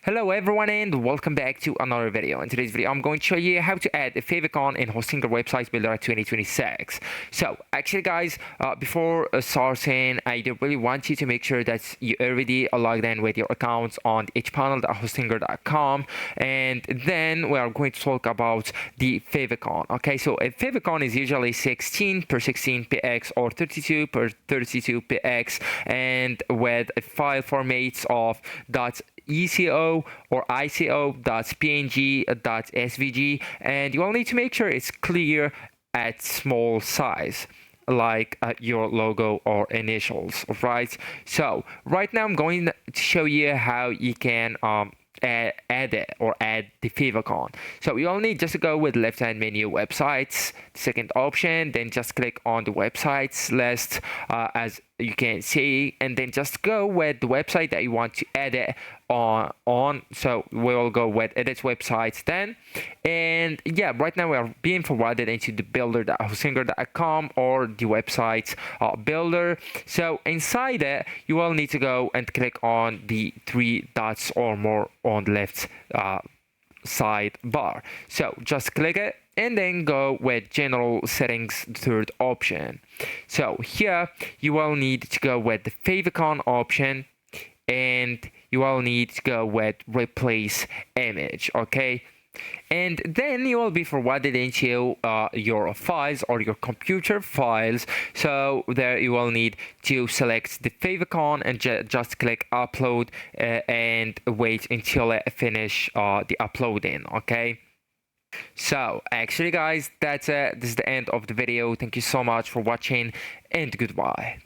Hello everyone and welcome back to another video. In today's video I'm going to show you how to add a favicon in hosting your website builder 2026. So actually guys, before starting, I do really want you to make sure that you already logged in with your accounts on hpanel.hostinger.com, and then we are going to talk about the favicon. Okay, so a favicon is usually 16 per 16 px or 32 per 32 px, and with a file formats of .eco or ico.png, .svg, and you will need to make sure it's clear at small size, like your logo or initials. Right, so right now I'm going to show you how you can add the favicon. So you only just go with left hand menu websites, second option, then just click on the websites list, as you can see, and then just go with the website that you want to edit on. So we'll go with edit websites then, and yeah, right now we are being forwarded into the builder.hostinger.com or the website builder. So inside it you will need to go and click on the three dots or more on the left side bar. So just click it and then go with general settings, third option. So here you will need to go with the favicon option, and you will need to go with replace image. Okay, and then you will be forwarded into your files or your computer files. So there you will need to select the favicon and just click upload, and wait until it finish the uploading. Okay, so actually guys, that's it. This is the end of the video. Thank you so much for watching and goodbye.